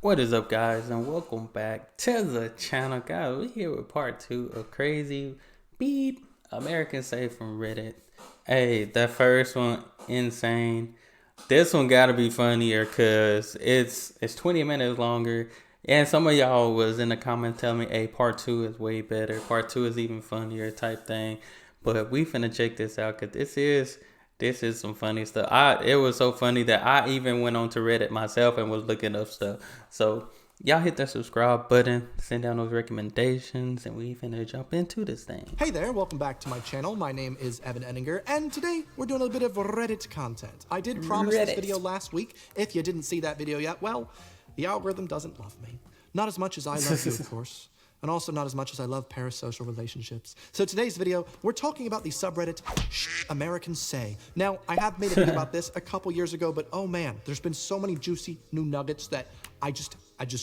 What is up, guys, and welcome back to the channel. Guys, we're here with part 2 of Crazy Beat Americans Say from Reddit. Hey, that first one, insane. This one gotta be funnier because it's 20 minutes longer. And some of y'all was in the comments telling me, hey, part 2 is way better. Part 2 is even funnier type thing. But we finna check this out because this is some funny stuff. It was so funny that I even went on to Reddit myself and was looking up stuff. So y'all hit that subscribe button, send down those recommendations, and we finna jump into this thing. Hey there, welcome back to my channel. My name is Evan Enninger, and today we're doing a bit of Reddit content. I did promise this video last week. If you didn't see that video yet, well, the algorithm doesn't love me. Not as much as I love you, of course. And also not as much as I love parasocial relationships. So today's video, we're talking about the subreddit Americans Say. Now, I have made a video about this a couple years ago, but oh man, there's been so many juicy new nuggets that I just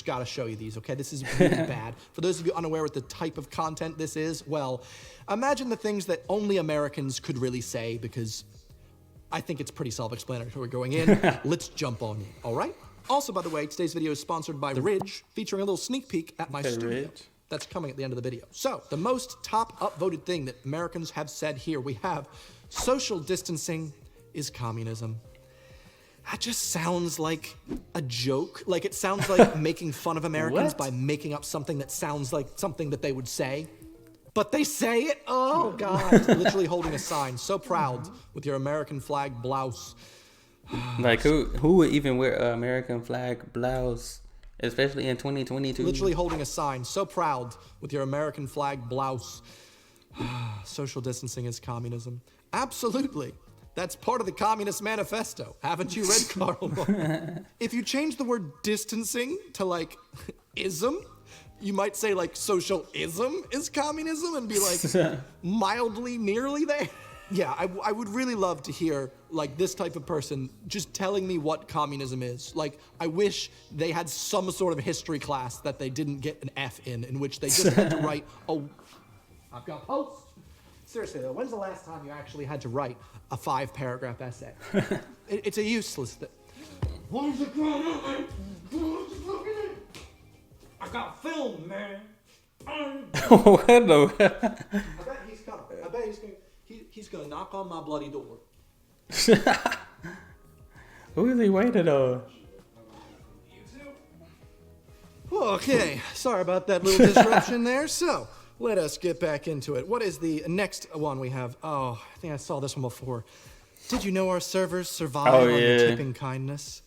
gotta show you these, okay? This is really bad. For those of you unaware with the type of content this is, well, imagine the things that only Americans could really say, because I think it's pretty self-explanatory going in. Let's jump on in, all right? Also, by the way, today's video is sponsored by The Ridge, featuring a little sneak peek at my studio. Ridge. That's coming at the end of the video. So, the most top upvoted thing that Americans have said here, we have social distancing is communism. That just sounds like a joke. Like, it sounds like making fun of Americans by making up something that sounds like something that they would say. But they say it? Oh, God. Literally holding a sign, so proud, with your American flag blouse. Like, who would even wear an American flag blouse? Especially in 2022. Literally holding a sign, so proud, with your American flag blouse. Social distancing is communism. Absolutely. That's part of the Communist Manifesto. Haven't you read Karl? If you change the word distancing to like ism, you might say like socialism is communism and be like mildly nearly there. Yeah, I would really love to hear, like, this type of person just telling me what communism is. Like, I wish they had some sort of history class that they didn't get an F in which they just had to write, oh, I've got post. Seriously, though, when's the last time you actually had to write a 5-paragraph essay? It's a useless thing. What is it going on? I got film, man. What the? I bet he's coming. I bet he's gonna knock on my bloody door. Who is he waiting on? Okay, sorry about that little disruption there. So, let us get back into it. What is the next one we have? Oh, I think I saw this one before. Did you know our servers survive on your tipping kindness?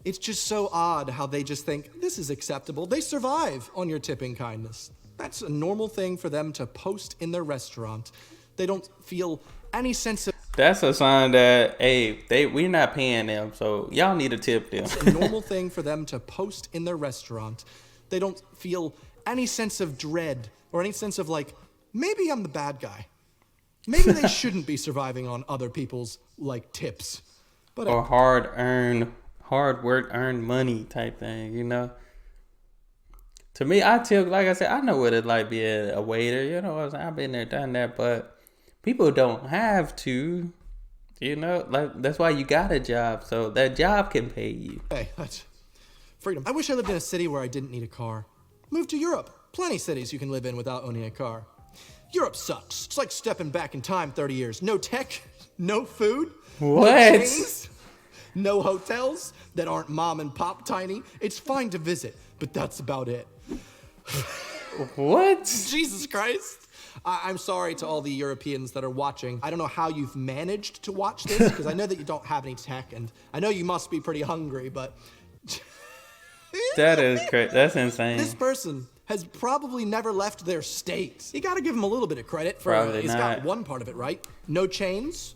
It's just so odd how they just think, this is acceptable. They survive on your tipping kindness. That's a normal thing for them to post in their restaurant. They don't feel any sense of... That's a sign that, hey, we're not paying them, so y'all need to tip them. It's a normal thing for them to post in their restaurant. They don't feel any sense of dread or any sense of like, maybe I'm the bad guy. Maybe they shouldn't be surviving on other people's like tips. But or hard work earned money type thing, you know? To me, I tip, like I said, I know what it's like being a waiter, you know what I'm saying? I've been there, done that, but people don't have to, you know? Like, that's why you got a job, so that job can pay you. Hey, that's freedom. I wish I lived in a city where I didn't need a car. Move to Europe. Plenty of cities you can live in without owning a car. Europe sucks. It's like stepping back in time 30 years. No tech, no food, What? no chains, no hotels that aren't mom and pop tiny. It's fine to visit, but that's about it. What? Jesus Christ. I'm sorry to all the Europeans that are watching. I don't know how you've managed to watch this, because I know that you don't have any tech, and I know you must be pretty hungry, but... That is crazy. That's insane. This person has probably never left their state. You gotta give him a little bit of credit for he's got one part of it right. No chains.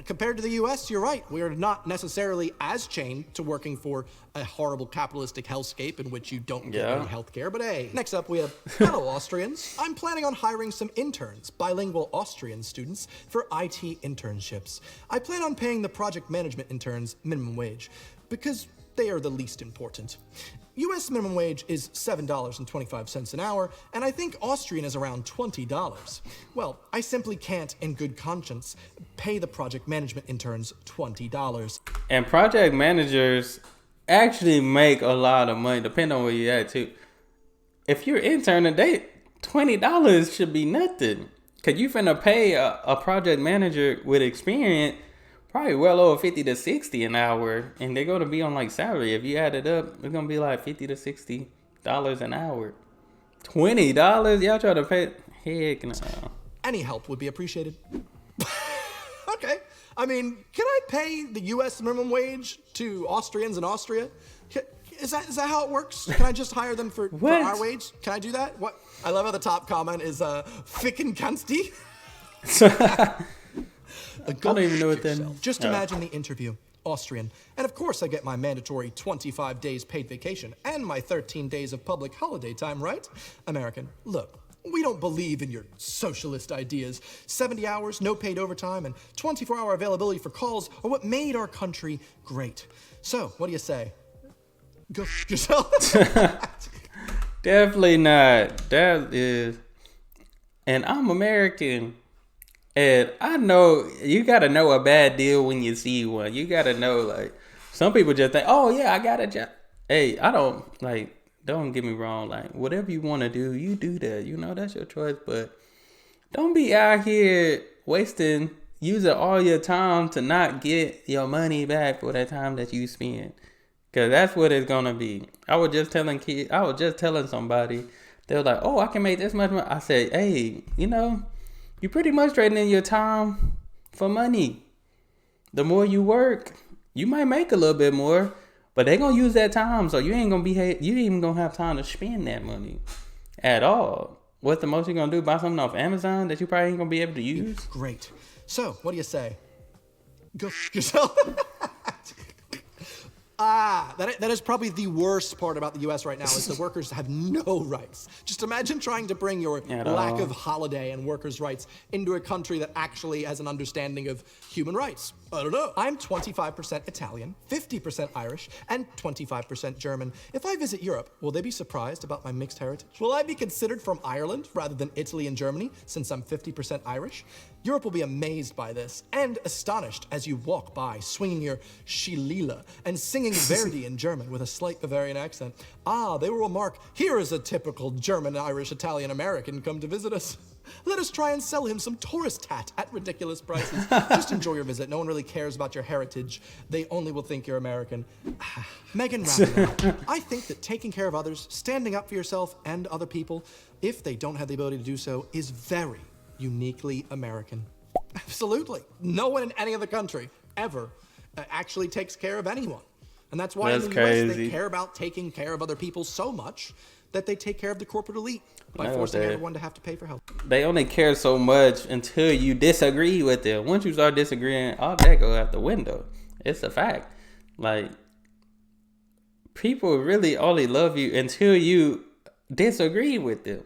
Compared to the US, you're right. We are not necessarily as chained to working for a horrible capitalistic hellscape in which you don't get any health care. But hey, next up we have, hello Austrians. I'm planning on hiring some interns, bilingual Austrian students, for IT internships. I plan on paying the project management interns minimum wage because they are the least important. US minimum wage is $7.25 an hour, and I think Austrian is around $20. Well, I simply can't, in good conscience, pay the project management interns $20. And project managers actually make a lot of money, depending on where you're at too. If you're interning, $20 should be nothing. Cause you finna pay a project manager with experience probably well over 50 to 60 an hour, and they're gonna be on like salary. If you add it up, it's gonna be like $50 to $60 an hour. $20, y'all try to pay? Heck no. Any help would be appreciated. Okay. I mean, can I pay the U.S. minimum wage to Austrians in Austria? Is that how it works? Can I just hire them for our wage? Can I do that? What? I love how the top comment is "Ficken kannst die." I don't even know what that means. Just imagine the interview. Austrian. And of course I get my mandatory 25 days paid vacation and my 13 days of public holiday time, right? American. Look, we don't believe in your socialist ideas. 70 hours, no paid overtime, and 24-hour availability for calls are what made our country great. So, what do you say? Go yourself. Definitely not. That is, and I'm American, and I know you gotta know a bad deal when you see one. You gotta know, like, some people just think, oh yeah, I got a job. Hey, I don't like. Don't get me wrong. Like, whatever you want to do, you do that. You know, that's your choice. But don't be out here using all your time to not get your money back for that time that you spend. Because that's what it's going to be. I was just telling somebody, they were like, oh, I can make this much money. I said, hey, you pretty much trading in your time for money. The more you work, you might make a little bit more, but they're going to use that time. So you ain't even going to have time to spend that money at all. What's the most you're going to do? Buy something off Amazon that you probably ain't going to be able to use? Great. So, what do you say? Go yourself. That is probably the worst part about the U.S. right now is the workers have no rights. Just imagine trying to bring your lack of holiday and workers' rights into a country that actually has an understanding of human rights. I don't know. I'm 25% Italian, 50% Irish, and 25% German. If I visit Europe, will they be surprised about my mixed heritage? Will I be considered from Ireland rather than Italy and Germany since I'm 50% Irish? Europe will be amazed by this and astonished as you walk by, swinging your shillelagh and singing Verdi in German with a slight Bavarian accent. They will remark, here is a typical German, Irish, Italian, American come to visit us. Let us try and sell him some tourist hat at ridiculous prices. Just enjoy your visit. No one really cares about your heritage. They only will think you're American. Megan Rapinoe, I think that taking care of others, standing up for yourself and other people, if they don't have the ability to do so, is very uniquely American. Absolutely. No one in any other country ever actually takes care of anyone. And that's why in the US they care about taking care of other people so much that they take care of the corporate elite by forcing everyone to have to pay for health. They only care so much until you disagree with them. Once you start disagreeing, all that goes out the window. It's a fact. Like, people really only love you until you disagree with them.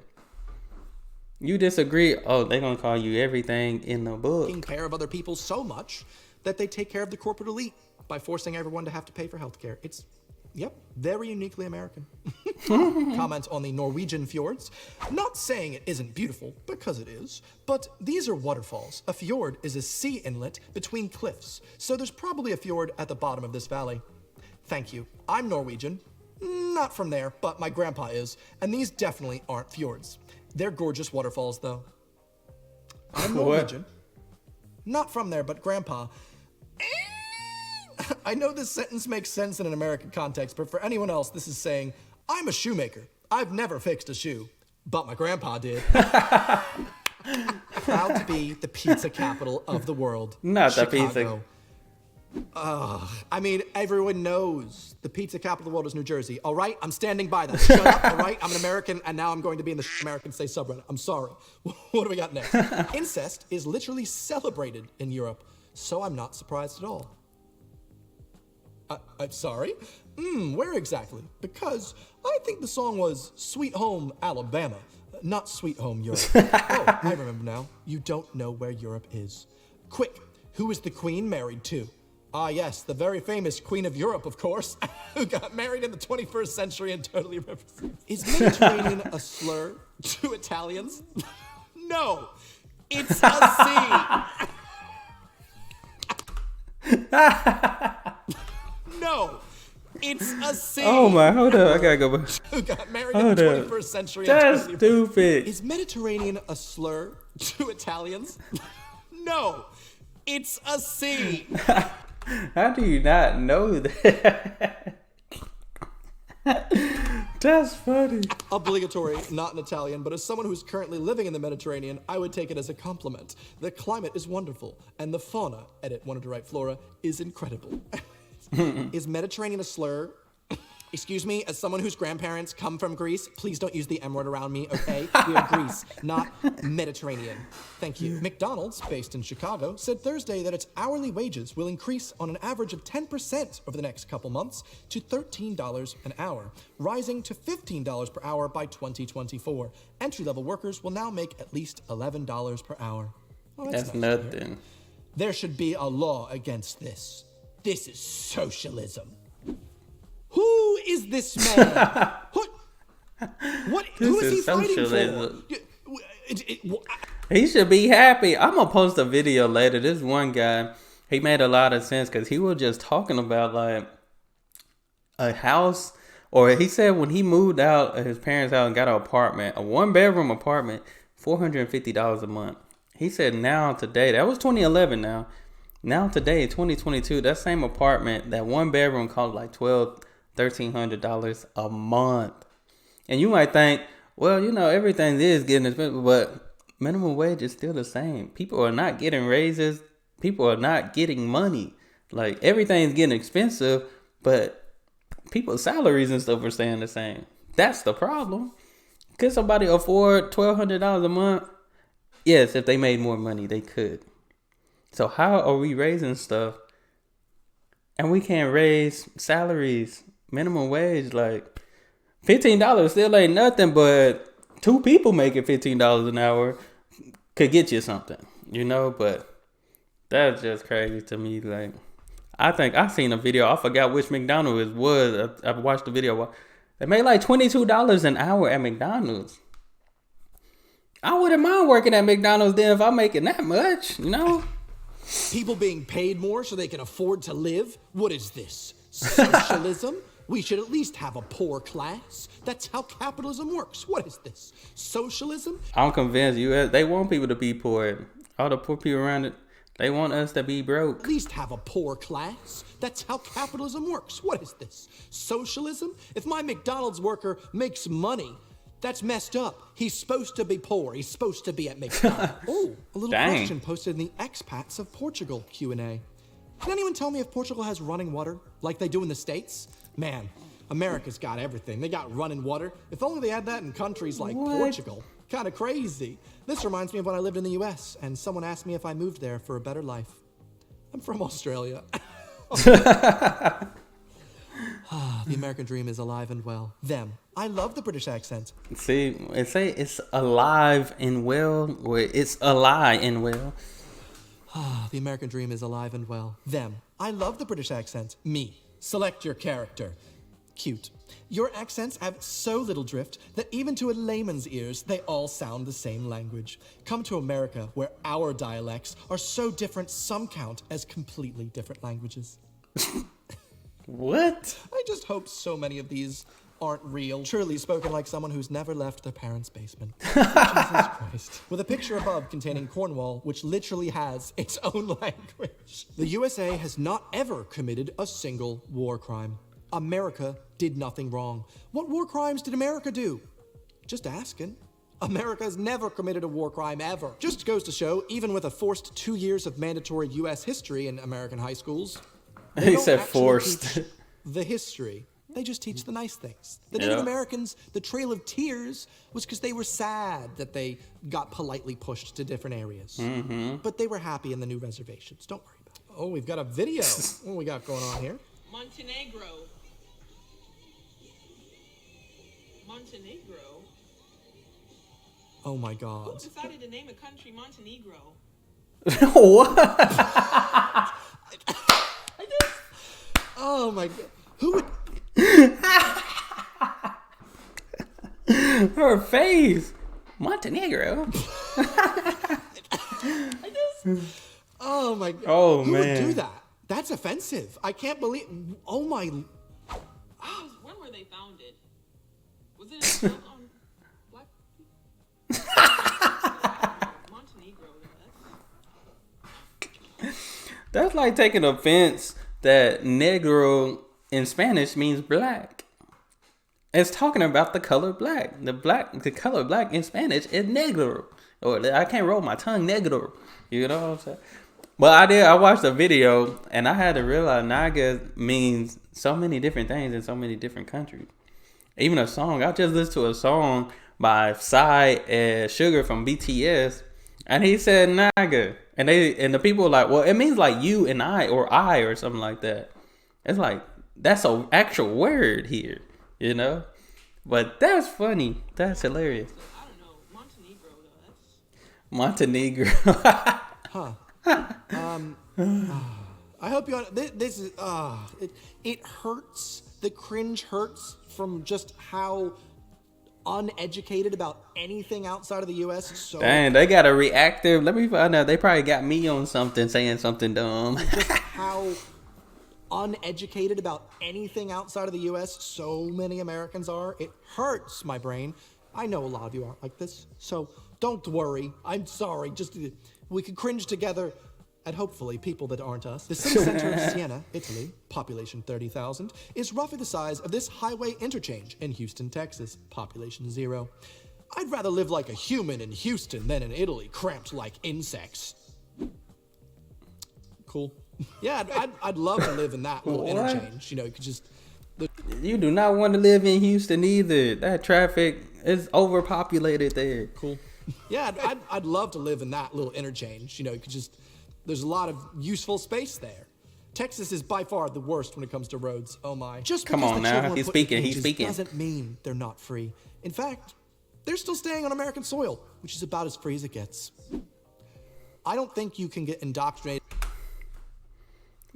You disagree, they're going to call you everything in the book. Taking care of other people so much that they take care of the corporate elite by forcing everyone to have to pay for healthcare. It's, very uniquely American. Comment on the Norwegian fjords. Not saying it isn't beautiful, because it is, but these are waterfalls. A fjord is a sea inlet between cliffs, so there's probably a fjord at the bottom of this valley. Thank you. I'm Norwegian. Not from there, but my grandpa is, and these definitely aren't fjords. They're gorgeous waterfalls, though. I'm Norwegian. Not from there, but grandpa. I know this sentence makes sense in an American context, but for anyone else, this is saying, I'm a shoemaker. I've never fixed a shoe, but my grandpa did. Proud to be the pizza capital of the world. Not Chicago. the pizza. I mean, everyone knows the pizza capital of the world is New Jersey. All right, I'm standing by that. Shut up, all right? I'm an American, and now I'm going to be in the American Say subreddit. I'm sorry. What do we got next? Incest is literally celebrated in Europe, so I'm not surprised at all. I'm sorry? Where exactly? Because I think the song was Sweet Home Alabama, not Sweet Home Europe. Oh, I remember now. You don't know where Europe is. Quick, who is the queen married to? Yes, the very famous Queen of Europe, of course, who got married in the 21st century and totally represents. Is Mediterranean a slur to Italians? No, it's a sea. No, It's a C. Oh my, hold up, I gotta go back. Who got married Hold in the up. 21st century? That's stupid. Is Mediterranean a slur to Italians? No, it's a C. How do you not know that? That's funny. Obligatory, not an Italian, but as someone who's currently living in the Mediterranean, I would take it as a compliment. The climate is wonderful, and the fauna, edit wanted to write flora, is incredible. Is Mediterranean a slur? Excuse me, as someone whose grandparents come from Greece, please don't use the M word around me, okay? We are Greece, not Mediterranean. Thank you. McDonald's, based in Chicago, said Thursday that its hourly wages will increase on an average of 10% over the next couple months to $13 an hour, rising to $15 per hour by 2024. Entry-level workers will now make at least $11 per hour. Well, That's nice nothing. There should be a law against this. This is socialism. Who is this man? Who is he fighting for? He should be happy. I'm gonna post a video later. This one guy, he made a lot of sense because he was just talking about like a house, or he said when he moved out of his parents' house and got an apartment, a 1-bedroom apartment, $450 a month. He said now today, that was 2011 now today, 2022, that same apartment, that 1-bedroom cost like $1,300 a month. And you might think, well, you know, everything is getting expensive, but minimum wage is still the same. People are not getting raises. People are not getting money. Like, everything's getting expensive, but people's salaries and stuff are staying the same. That's the problem. Could somebody afford $1,200 a month? Yes, if they made more money, they could. So how are we raising stuff and we can't raise salaries, minimum wage? Like, $15 still ain't nothing, but 2 people making $15 an hour could get you something, you know? But that's just crazy to me. Like, I think I seen a video. I forgot which McDonald's it was. I watched the video. They made like $22 an hour at McDonald's. I wouldn't mind working at McDonald's then if I'm making that much, you know? People being paid more so they can afford to live? What is this? Socialism? We should at least have a poor class. That's how capitalism works. What is this? Socialism? I'm convinced they want people to be poor. All the poor people around it, they want us to be broke. At least have a poor class. That's how capitalism works. What is this? Socialism? If my McDonald's worker makes money, that's messed up. He's supposed to be poor. He's supposed to be at McDonald's. Oh, a little question posted in the expats of Portugal Q&A. Can anyone tell me if Portugal has running water like they do in the States? Man, America's got everything. They got running water. If only they had that in countries like Portugal. Kind of crazy. This reminds me of when I lived in the US and someone asked me if I moved there for a better life. I'm from Australia. The American dream is alive and well. Them. I love the British accent. See, it's alive and well, or it's alive and well. The American dream is alive and well. Them. I love the British accent. Me. Select your character. Cute. Your accents have so little drift that even to a layman's ears, they all sound the same language. Come to America, where our dialects are so different some count as completely different languages. What? I just hope so many of these aren't real. Truly spoken like someone who's never left their parents' basement. Jesus Christ. With a picture above containing Cornwall, which literally has its own language. The USA has not ever committed a single war crime. America did nothing wrong. What war crimes did America do? Just asking. America's never committed a war crime ever. Just goes to show, even with a forced 2 years of mandatory US history in American high schools, He said forced. The history. They just teach the nice things. The Native Americans, the Trail of Tears was because they were sad that they got politely pushed to different areas. Mm-hmm. But they were happy in the new reservations. Don't worry about it. Oh, we've got a video. What we got going on here? Montenegro. Oh my God. Who decided to name a country Montenegro? What? Oh my God. Who would... Her face. Montenegro. Oh my God. Oh, Who man. would do that? That's offensive. I can't believe... Oh my... they found it? Was it built on black people? Montenegro, That's like taking offense that negro in Spanish means black. It's talking about the color black. The color black in Spanish is negro. Or I can't roll my tongue, negro. You know what I'm saying? But I watched a video and I had to realize naga means so many different things in so many different countries. Even a song. I just listened to a song by Psy and Sugar from BTS, and he said naga. And the people were like, well, it means like you and I or something like that. It's like that's an actual word here, you know? But that's funny. That's hilarious. I don't know. Montenegro, though. Montenegro. I hope you. This is. It hurts. The cringe hurts from just how uneducated about anything outside of the U.S. So Dang, they got a reactive. Let me find out. They probably got me on something saying something dumb. just how uneducated about anything outside of the U.S. so many Americans are. It hurts my brain. I know a lot of you aren't like this, so don't worry. I'm sorry. Just we could cringe together at hopefully people that aren't us. The city center of Siena, Italy, population 30,000, is roughly the size of this highway interchange in Houston, Texas, population 0. I'd rather live like a human in Houston than in Italy, cramped like insects. Cool. Yeah, I'd love to live in that little What? interchange. You know, you could just. You do not want to live in Houston either. That traffic is overpopulated there. Cool. Yeah, I'd love to live in that little interchange. You know, you could just. There's a lot of useful space there. Texas is by far the worst when it comes to roads. Oh my. Just Come because on the now. children were He's put in speaking. He's cages speaking. doesn't mean they're not free. In fact, they're still staying on American soil, which is about as free as it gets. I don't think you can get indoctrinated.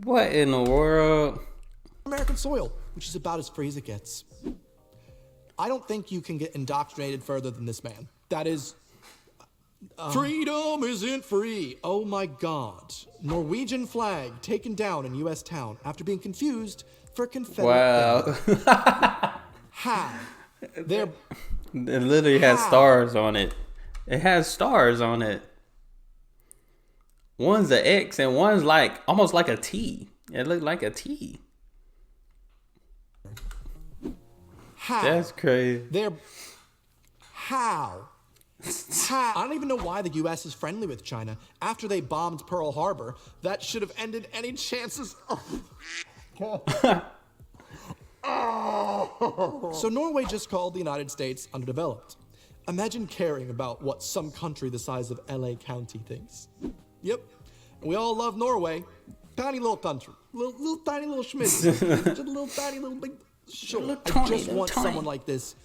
What in the world? American soil, which is about as free as it gets. I don't think you can get indoctrinated further than this man. That is. Freedom isn't free. Oh my God. Norwegian flag taken down in U.S. town after being confused for Confederate. Wow. How? They're. It literally has stars on it. It has stars on it. One's an X and one's like almost like a T. It looked like a T. How? That's crazy. They're. How? I don't even know why the U.S. is friendly with China. After they bombed Pearl Harbor, that should have ended any chances. So Norway just called the United States underdeveloped. Imagine caring about what some country the size of L.A. County thinks. Yep. We all love Norway. Tiny little country. Little tiny little schmitz. Just a little tiny little big. Sure. I just want someone like this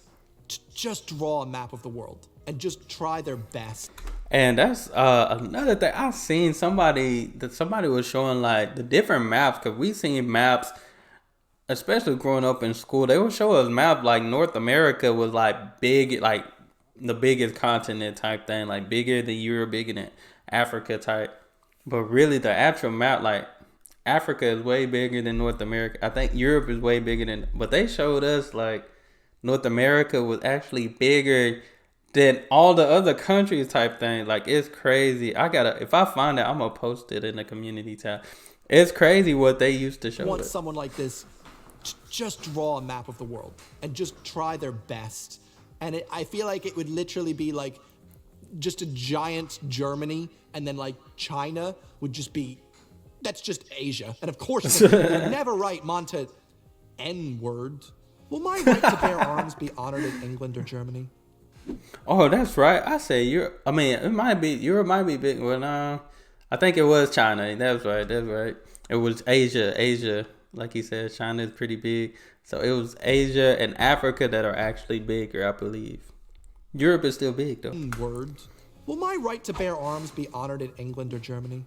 to just draw a map of the world and just try their best. And that's another thing. I seen somebody was showing like the different maps, because we seen maps, especially growing up in school. They would show us map like North America was like big, like the biggest continent type thing, like bigger than Europe, bigger than Africa type. But really the actual map, like Africa is way bigger than North America. I think Europe is way bigger than, but they showed us like North America was actually bigger than all the other countries type thing. Like, it's crazy. If I find it, I'm gonna post it in the community tab. It's crazy what they used to show Want us. someone like this to just draw a map of the world and just try their best. And I feel like it would literally be like just a giant Germany, and then like China would just be, that's just Asia. And of course, you'd never write N-word. Will my right to bear arms be honored in England or Germany? Oh, that's right. I say Europe. I mean, Europe might be big. Well, no, I think it was China. That's right. It was Asia, like he said, China is pretty big. So it was Asia and Africa that are actually bigger, I believe. Europe is still big though. Words. Will my right to bear arms be honored in England or Germany?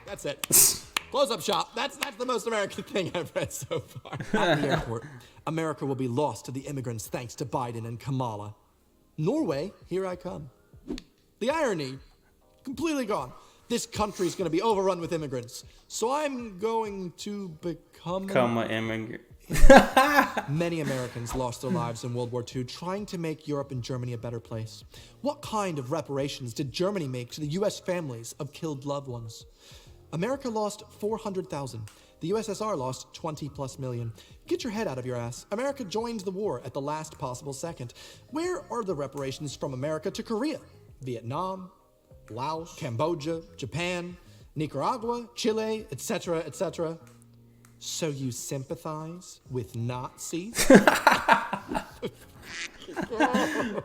That's it. Close up shop. That's the most American thing I've read so far. At the airport, America will be lost to the immigrants thanks to Biden and Kamala. Norway, here I come. The irony, completely gone. This country is going to be overrun with immigrants. So I'm going to become An immigrant. Many Americans lost their lives in World War II trying to make Europe and Germany a better place. What kind of reparations did Germany make to the U.S. families of killed loved ones? America lost 400,000. The USSR lost 20+ million. Get your head out of your ass. America joined the war at the last possible second. Where are the reparations from America to Korea, Vietnam, Laos, Cambodia, Japan, Nicaragua, Chile, etc., etc.? So you sympathize with Nazis?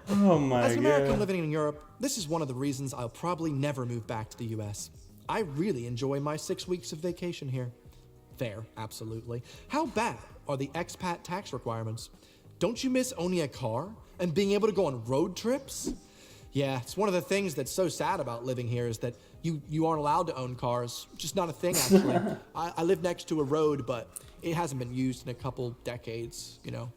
Oh my As an American god. living in Europe, this is one of the reasons I'll probably never move back to the US. I really enjoy my 6 weeks of vacation here. Fair, absolutely. How bad are the expat tax requirements? Don't you miss owning a car and being able to go on road trips? Yeah, it's one of the things that's so sad about living here is that you aren't allowed to own cars. Just not a thing, actually. I live next to a road, but it hasn't been used in a couple decades, you know.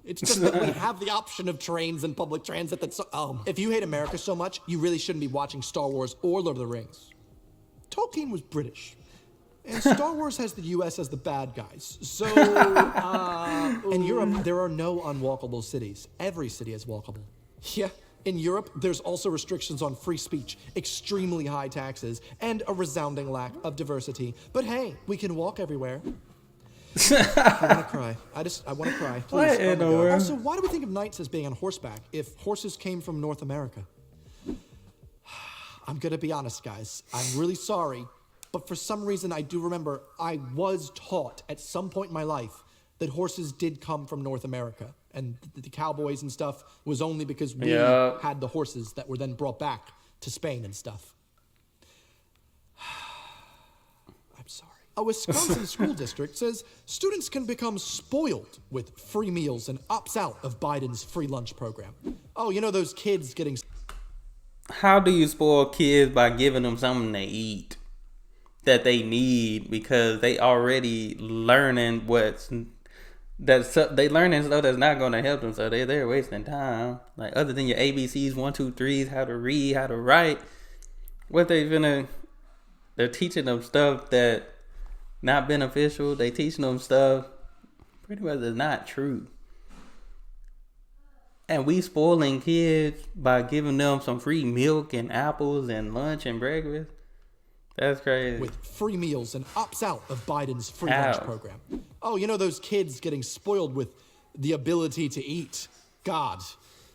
It's just that we have the option of trains and public transit that's if you hate America so much, you really shouldn't be watching Star Wars or Lord of the Rings. Tolkien was British. And Star Wars has the U.S. as the bad guys. So, in Europe, there are no unwalkable cities. Every city is walkable. Yeah, in Europe, there's also restrictions on free speech, extremely high taxes, and a resounding lack of diversity. But hey, we can walk everywhere. I want to cry. I want to cry. Please. What in the world? Also, why do we think of knights as being on horseback if horses came from North America? I'm gonna be honest, guys. I'm really sorry, but for some reason I do remember I was taught at some point in my life that horses did come from North America, and the cowboys and stuff was only because we had the horses that were then brought back to Spain and stuff. I'm sorry. A Wisconsin school district says students can become spoiled with free meals and opts out of Biden's free lunch program. Oh, you know those kids getting... How do you spoil kids by giving them something to eat that they need because they already learning they learning stuff that's not going to help them, so they're wasting time. Like, other than your ABCs, 1, 2, 3s, how to read, how to write, they're teaching them stuff that not beneficial. They teaching them stuff pretty much is not true. And we spoiling kids by giving them some free milk and apples and lunch and breakfast. That's crazy. With free meals and opts out of Biden's free lunch program. Oh, you know those kids getting spoiled with the ability to eat. God,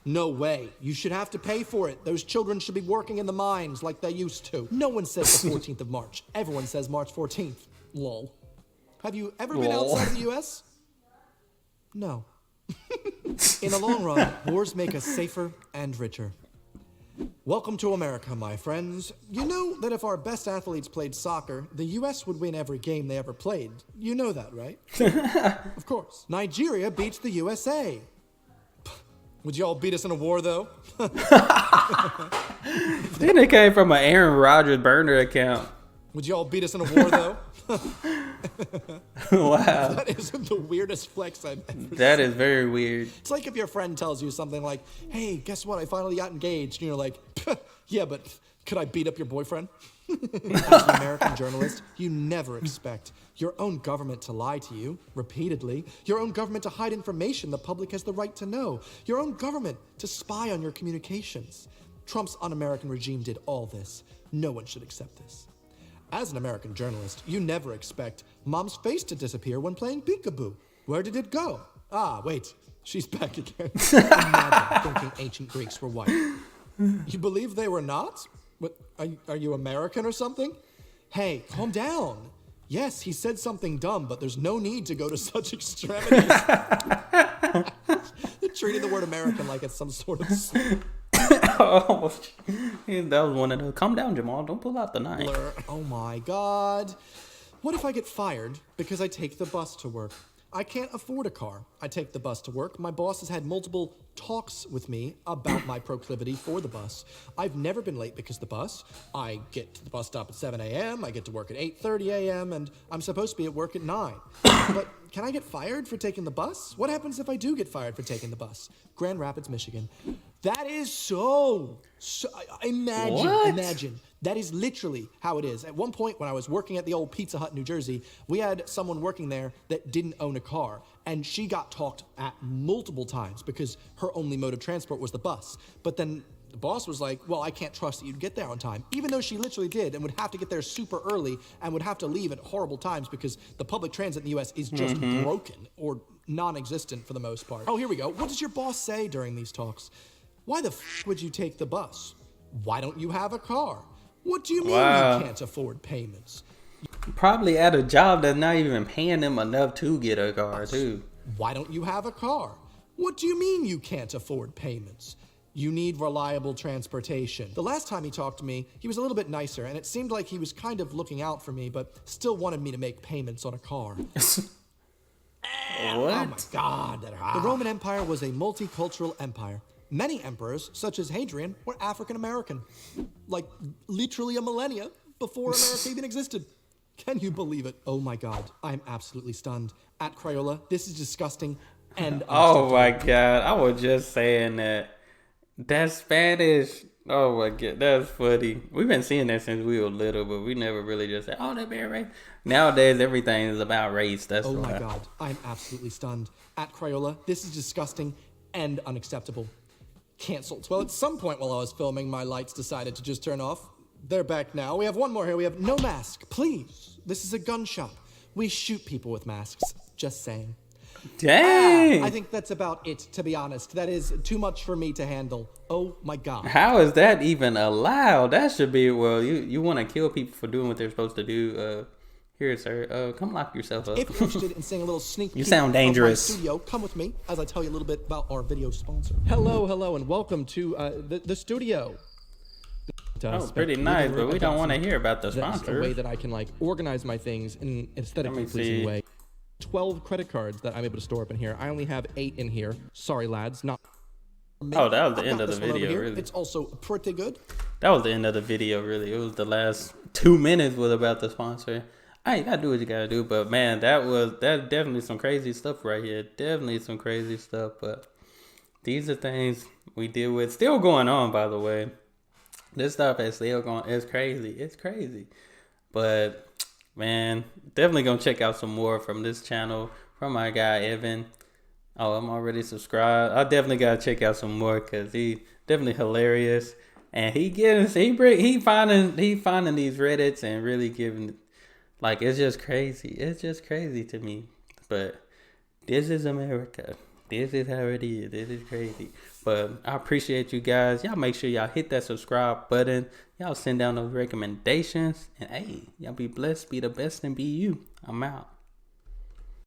no way. You should have to pay for it. Those children should be working in the mines like they used to. No one says the 14th of March. Everyone says March 14th. Lol. Have you ever been outside of the U.S.? No. In the long run, wars make us safer and richer. Welcome to America, my friends. You know that if our best athletes played soccer, the U.S. would win every game they ever played. You know that, right? Of course. Nigeria beats the USA. Would y'all beat us in a war, though? Then it came from an Aaron Rodgers burner account. Would y'all beat us in a war, though? Wow. That is the weirdest flex I've ever seen. That is very weird. It's like if your friend tells you something like, hey, guess what? I finally got engaged. And you're like, yeah, but could I beat up your boyfriend? As an American journalist, you never expect your own government to lie to you repeatedly, your own government to hide information the public has the right to know, your own government to spy on your communications. Trump's un-American regime did all this. No one should accept this. As an American journalist, you never expect mom's face to disappear when playing peekaboo. Where did it go? Ah, wait, she's back again. Imagine thinking ancient Greeks were white. You believe they were not? What, are you American or something? Hey, calm down. Yes, he said something dumb, but there's no need to go to such extremities. They're treating the word American like it's some sort of... Oh, that was one of those. Calm down, Jamal. Don't pull out the knife. Oh my God. What if I get fired because I take the bus to work? I can't afford a car. I take the bus to work. My boss has had multiple talks with me about my proclivity for the bus. I've never been late because of the bus. I get to the bus stop at 7 a.m., I get to work at 8:30 a.m., and I'm supposed to be at work at 9. But can I get fired for taking the bus? What happens if I do get fired for taking the bus? Grand Rapids, Michigan. That is so imagine, What? imagine. That is literally how it is. At one point when I was working at the old Pizza Hut in New Jersey, we had someone working there that didn't own a car, and she got talked at multiple times because her only mode of transport was the bus. But then the boss was like, well, I can't trust that you'd get there on time, even though she literally did and would have to get there super early and would have to leave at horrible times because the public transit in the U.S. is just broken or non-existent for the most part. Oh, here we go. What does your boss say during these talks? Why the f would you take the bus? Why don't you have a car? What do you mean you can't afford payments? Probably at a job that's not even paying them enough to get a car, too. Why don't you have a car? What do you mean you can't afford payments? You need reliable transportation. The last time he talked to me, he was a little bit nicer, and it seemed like he was kind of looking out for me, but still wanted me to make payments on a car. Oh my God. The Roman Empire was a multicultural empire. Many emperors, such as Hadrian, were African American. Like, literally a millennia before America even existed. Can you believe it? Oh my God, I'm absolutely stunned. At Crayola, this is disgusting and Oh my God, I was just saying that. That's Spanish. Oh my God, that's funny. We've been seeing that since we were little, but we never really just said, oh, they're being race. Nowadays, everything is about race. That's Oh why. my God, I'm absolutely stunned. At Crayola, this is disgusting and unacceptable. Canceled. Well, at some point while I was filming, my lights decided to just turn off. They're back now. We have one more here. We have no mask, please. This is a gun shop. We shoot people with masks. Just saying. Dang. I think that's about it, to be honest. That is too much for me to handle. Oh my God. How is that even allowed? That should be, well, you want to kill people for doing what they're supposed to do. Here, sir, come lock yourself up. If you're interested in seeing a little sneak peek You sound dangerous. of my studio, come with me as I tell you a little bit about our video sponsor. Hello, and welcome to the studio. Oh, pretty nice, but we don't want to hear about the That's sponsor. a way that I can like organize my things in an aesthetically pleasing way. 12 credit cards that I'm able to store up in here. I only have 8 in here. Sorry, lads, not. Oh, that was the I've end got of the this one over video, here. really. It's also pretty good. That was the end of the video, really. It was the last 2 minutes was about the sponsor. I ain't gotta do what you gotta do, but man, that's definitely some crazy stuff right here. Definitely some crazy stuff, but these are things we deal with. Still going on, by the way. This stuff is still going. It's crazy. It's crazy. But man, definitely gonna check out some more from this channel from my guy Evan. Oh, I'm already subscribed. I definitely gotta check out some more because he definitely hilarious, and he finding these Reddits and really giving, like, it's just crazy. It's just crazy to me. But this is America. This is how it is. This is crazy. But I appreciate you guys. Y'all make sure y'all hit that subscribe button. Y'all send down those recommendations. And hey, y'all be blessed, be the best, and be you. I'm out.